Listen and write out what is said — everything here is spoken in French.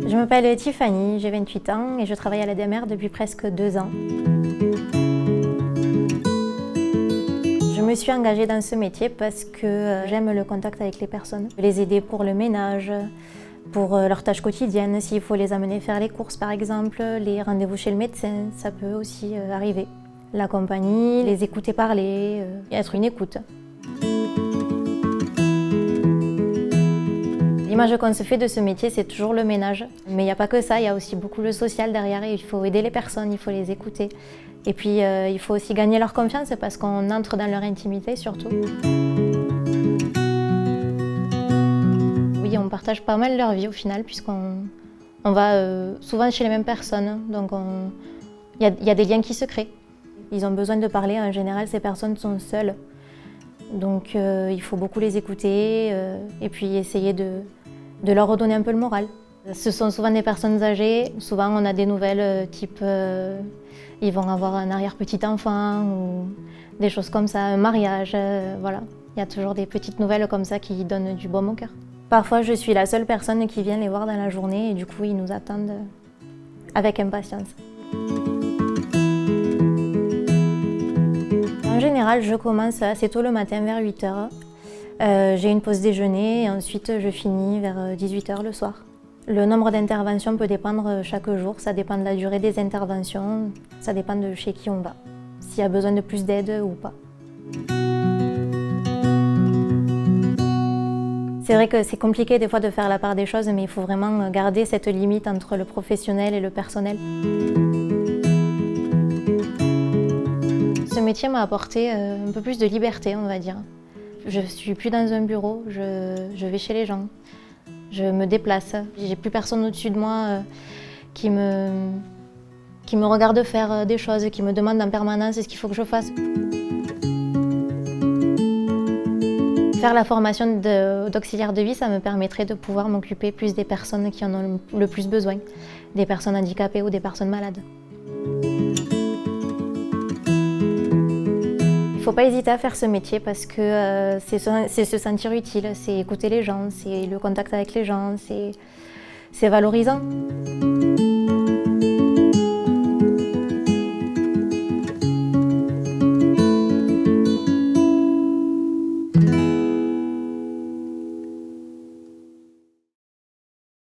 Je m'appelle Tiffany, j'ai 28 ans et je travaille à la DMR depuis presque 2 ans. Je me suis engagée dans ce métier parce que j'aime le contact avec les personnes. Les aider pour le ménage, pour leurs tâches quotidiennes, s'il faut les amener faire les courses par exemple, les rendez-vous chez le médecin, ça peut aussi arriver. La compagnie, les écouter parler, être une écoute. L'image qu'on se fait de ce métier, c'est toujours le ménage. Mais il n'y a pas que ça, il y a aussi beaucoup le social derrière. Il faut aider les personnes, il faut les écouter. Et puis, il faut aussi gagner leur confiance parce qu'on entre dans leur intimité surtout. Oui, on partage pas mal leur vie au final puisqu'on va souvent chez les mêmes personnes. Donc, il y a des liens qui se créent. Ils ont besoin de parler. En général, ces personnes sont seules. Donc, il faut beaucoup les écouter et puis essayer de leur redonner un peu le moral. Ce sont souvent des personnes âgées. Souvent, on a des nouvelles type ils vont avoir un arrière-petit-enfant ou des choses comme ça, un mariage, voilà. Il y a toujours des petites nouvelles comme ça qui donnent du baume au cœur. Parfois, je suis la seule personne qui vient les voir dans la journée et du coup, ils nous attendent avec impatience. En général, je commence assez tôt le matin, vers 8 h. J'ai une pause déjeuner et ensuite je finis vers 18 h le soir. Le nombre d'interventions peut dépendre chaque jour, ça dépend de la durée des interventions, ça dépend de chez qui on va, s'il y a besoin de plus d'aide ou pas. C'est vrai que c'est compliqué des fois de faire la part des choses, mais il faut vraiment garder cette limite entre le professionnel et le personnel. Ce métier m'a apporté un peu plus de liberté, on va dire. Je ne suis plus dans un bureau, je vais chez les gens, je me déplace. J'ai plus personne au-dessus de moi qui me regarde faire des choses, qui me demande en permanence ce qu'il faut que je fasse. Faire la formation d'auxiliaire de vie, ça me permettrait de pouvoir m'occuper plus des personnes qui en ont le plus besoin, des personnes handicapées ou des personnes malades. Il ne faut pas hésiter à faire ce métier parce que c'est se sentir utile, c'est écouter les gens, c'est le contact avec les gens, c'est valorisant.